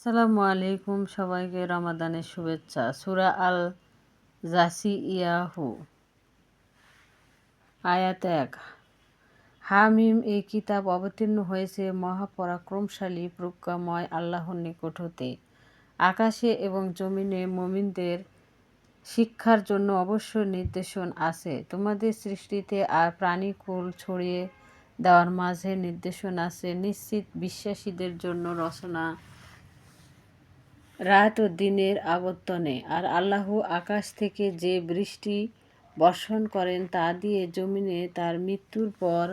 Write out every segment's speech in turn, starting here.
আসসালামু আলাইকুম, সবাইকে রমাদানের শুভেচ্ছা। সূরা আল জাসিয়াহু আয়াত ১। হামিম, এই কিতাব অবতীর্ণ হয়েছে মহাপরাক্রমশালী প্রজ্ঞাময় আল্লাহর নিকট হতে। আকাশে এবং জমিনে মুমিনদের শিক্ষার জন্য অবশ্যই নির্দেশন আছে। তোমাদের সৃষ্টিতে আর প্রাণীকুল ছড়িয়ে দেওয়ার মাঝে নির্দেশন আছে। নিশ্চিত বিশ্বাসীদের জন্য রচনা রাত ও দিনের আবর্তনে। আর আল্লাহ আকাশ থেকে যে বৃষ্টি বর্ষণ করেন তা দিয়ে জমিনে তার মৃত্যুর পর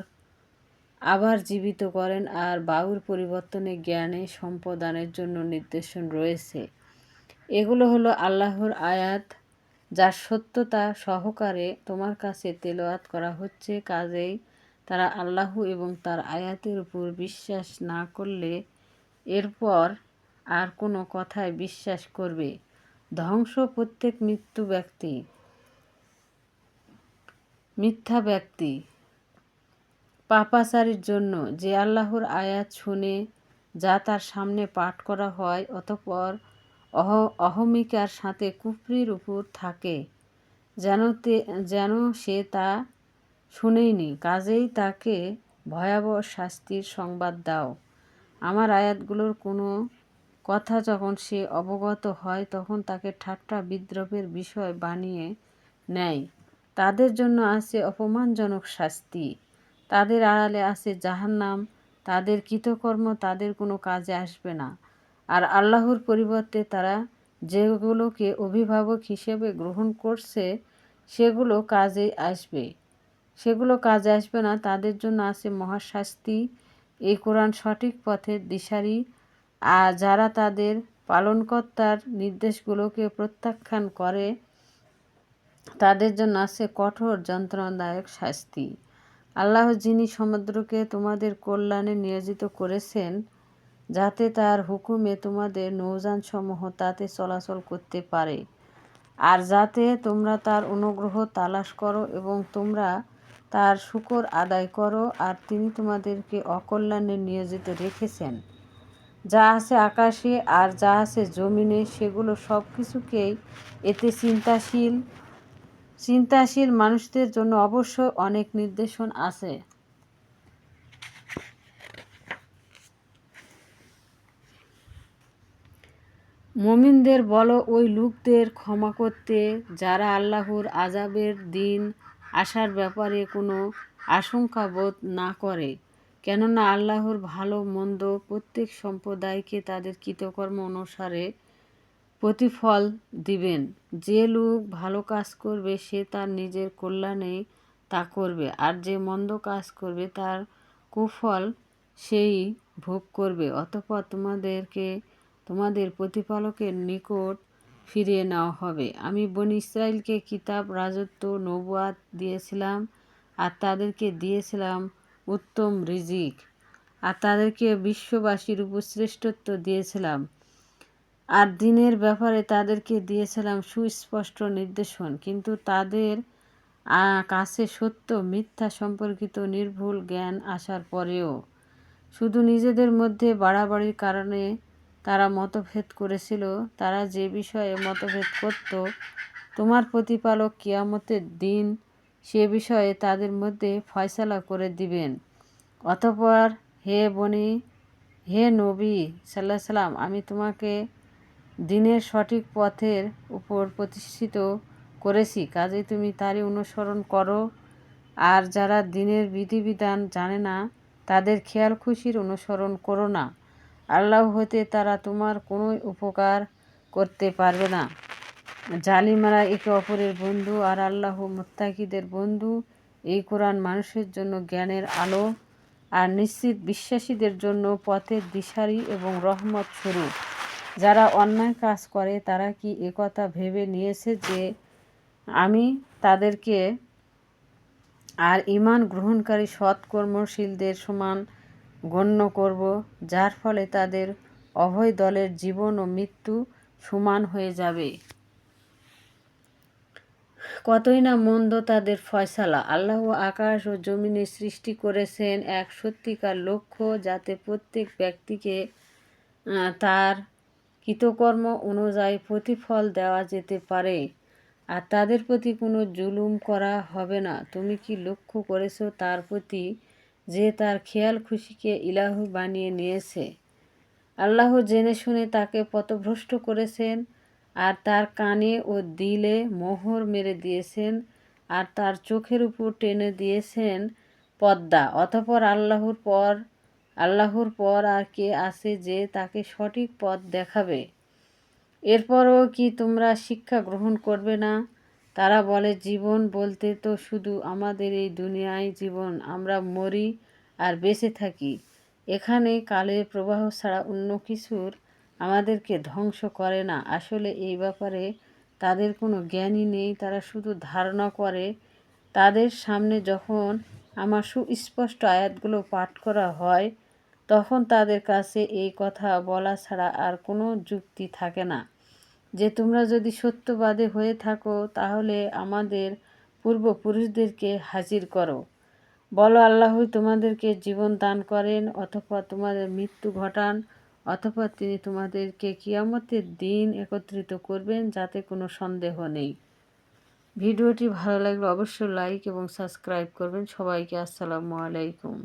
আবার জীবিত করেন, আর বায়ুর পরিবর্তনে জ্ঞানে সম্প্রদানের জন্য নির্দেশন রয়েছে। এগুলো হলো আল্লাহর আয়াত, যার সত্যতা সহকারে তোমার কাছে তেলাওয়াত করা হচ্ছে। কাজেই তারা আল্লাহ এবং তার আয়াতের উপর বিশ্বাস না করলে এরপর আর কোনো কথায় বিশ্বাস করবে। ধ্বংস প্রত্যেক মিথ্যা ব্যক্তি পাপাচারীর জন্য, যে আল্লাহর আয়াত শুনে যা তার সামনে পাঠ করা হয় অতঃপর অহমিকার সাথে কুফরির উপর থাকে যেন সে তা শুনেইনি। কাজেই তাকে ভয়াবহ শাস্তির সংবাদ দাও। আমার আয়াতগুলোর কোনো কথা যখন সে অবগত হয় তখন তাকে ঠাট্টা বিদ্রূপের বিষয় বানিয়ে নেয়। তাদের জন্য আছে অপমানজনক শাস্তি, তাদের আড়ালে আছে জাহান্নাম। তাদের কৃতকর্ম তাদের কোনো কাজে আসবে না। আর আল্লাহর পরিবর্তে তারা যেগুলোকে অভিভাবক হিসেবে গ্রহণ করছে সেগুলো কাজে আসবে না। তাদের জন্য আছে মহাশাস্তি। এই কোরআন সঠিক পথের দিশারি, আর যারা তাদের পালনকর্তার নির্দেশগুলোকে প্রত্যাখ্যান করে তাদের জন্য আছে কঠোর যন্ত্রণাদায়ক শাস্তি। আল্লাহ যিনি সমুদ্রকে তোমাদের কল্যাণে নিয়োজিত করেছেন, যাতে তার হুকুমে তোমাদের নৌযানসমূহ তাতে চলাচল করতে পারে, আর যাতে তোমরা তার অনুগ্রহ তালাশ করো এবং তোমরা তার শুকর আদায় করো। আর তিনি তোমাদেরকে অকল্যাণে নিয়োজিত রেখেছেন। যা আছে আকাশে আর যা আছে জমিনে, সেগুলো সব কিছুকেই এতে চিন্তাশীল মানুষদের জন্য অবশ্যই অনেক নির্দেশন আছে। মুমিনদের বলো, ওই লোকদের ক্ষমা করতে যারা আল্লাহর আযাবের দিন আসার ব্যাপারে কোনো আশঙ্কা বোধ না করে, কেননা আল্লাহর ভালো মন্দ প্রত্যেক সম্প্রদায়কে তাদের কৃতকর্ম অনুসারে প্রতিফল দিবেন। যে লোক ভালো কাজ করবে সে তার নিজের কল্যাণে তা করবে, আর যে মন্দ কাজ করবে তার কুফল সেই ভোগ করবে। অতঃপর তোমাদেরকে তোমাদের প্রতিপালকের নিকট ফিরিয়ে নেওয়া হবে। আমি বনী ইসরাইলকে কিতাব, রাজত্ব, নবুয়াত দিয়েছিলাম, আর তাদেরকে দিয়েছিলাম উত্তম রিজিক, আর তাদেরকে বিশ্ববাসীর উপর শ্রেষ্ঠত্ব দিয়েছিলাম, আর দিনের ব্যাপারে তাদেরকে দিয়েছিলাম সুস্পষ্ট নির্দেশন। কিন্তু তাদের কাছে সত্য মিথ্যা সম্পর্কিত নির্ভুল জ্ঞান আসার পরেও শুধু নিজেদের মধ্যে বাড়াবাড়ির কারণে তারা মতভেদ করেছিল। তারা যে বিষয়ে মতভেদ করত, তোমার প্রতিপালক কিয়ামতের দিন সে বিষয়ে তাদের মধ্যে ফয়সালা করে দিবেন। অতঃপর হে নবী সাল্লাল্লাহু আলাইহি ওয়াসাল্লাম, আমি তোমাকে দিনের সঠিক পথের উপর প্রতিষ্ঠিত করেছি, কাজেই তুমি তারই অনুসরণ করো। আর যারা দিনের বিধিবিধান জানে না তাদের খেয়াল খুশির অনুসরণ করো না। আল্লাহ হতে তারা তোমার কোনো উপকার করতে পারবে না। জালিমরা একে অপরের বন্ধু, আর আল্লাহ মুত্তাকিদের বন্ধু। এই কোরআন মানুষের জন্য জ্ঞানের আলো, আর নিশ্চিত বিশ্বাসীদের জন্য পথের দিশারি এবং রহমত স্বরূপ। যারা অন্যায় কাজ করে তারা কি একথা ভেবে নিয়েছে যে আমি তাদেরকে আর ঈমান গ্রহণকারী সৎকর্মশীলদের সমান গণ্য করব, যার ফলে তাদের উভয় দলের জীবন ও মৃত্যু সমান হয়ে যাবে। কতই না মন্দ তাদের ফয়সালা। আল্লাহ আকাশ ও জমিনের সৃষ্টি করেছেন এক সত্যিকার লক্ষ্য, যাতে প্রত্যেক ব্যক্তিকে তার কৃতকর্ম অনুযায়ী প্রতিফল দেওয়া যেতে পারে, আর তাদের প্রতি কোনো জুলুম করা হবে না। তুমি কি লক্ষ্য করেছো তার প্রতি যে তার খেয়াল খুশিকে ইলাহ বানিয়ে নিয়েছে? আল্লাহ জেনে শুনে তাকে পথভ্রষ্ট করেছেন, আর তার কানে ও দিলে মোহর মেরে দিয়েছেন, আর তার চোখের উপর টেনে দিয়েছেন পর্দা। অতঃপর আল্লাহর পর আর কে আছে যে তাকে সঠিক পথ দেখাবে? এরপরও কি তোমরা শিক্ষা গ্রহণ করবে না? তারা বলে, জীবন বলতে তো শুধু আমাদের এই দুনিয়ায় জীবন, আমরা মরি আর বেঁচে থাকি। এখানে কালের প্রবাহ ছাড়া অন্য কিছুর আমাদেরকে ধ্বংস করে না। আসলে এই ব্যাপারে তাদের কোনো জ্ঞানই নেই, তারা শুধু ধারণা করে। তাদের সামনে যখন আমার সুস্পষ্ট আয়াতগুলো পাঠ করা হয়, তখন তাদের কাছে এই কথা বলা ছাড়া আর কোনো যুক্তি থাকে না যে তোমরা যদি সত্যবাদী হয়ে থাকো তাহলে আমাদের পূর্বপুরুষদেরকে হাজির করো। বলো, আল্লাহই তোমাদেরকে জীবন দান করেন, অতঃপর তোমাদের মৃত্যু ঘটান, অতঃপর তিনি তোমাদেরকে কিয়ামতের দিন একত্রিত করবেন, যাতে কোনো সন্দেহ নেই। ভিডিওটি ভালো লাগলে অবশ্যই লাইক এবং সাবস্ক্রাইব করবেন। সবাইকে আসসালামু আলাইকুম।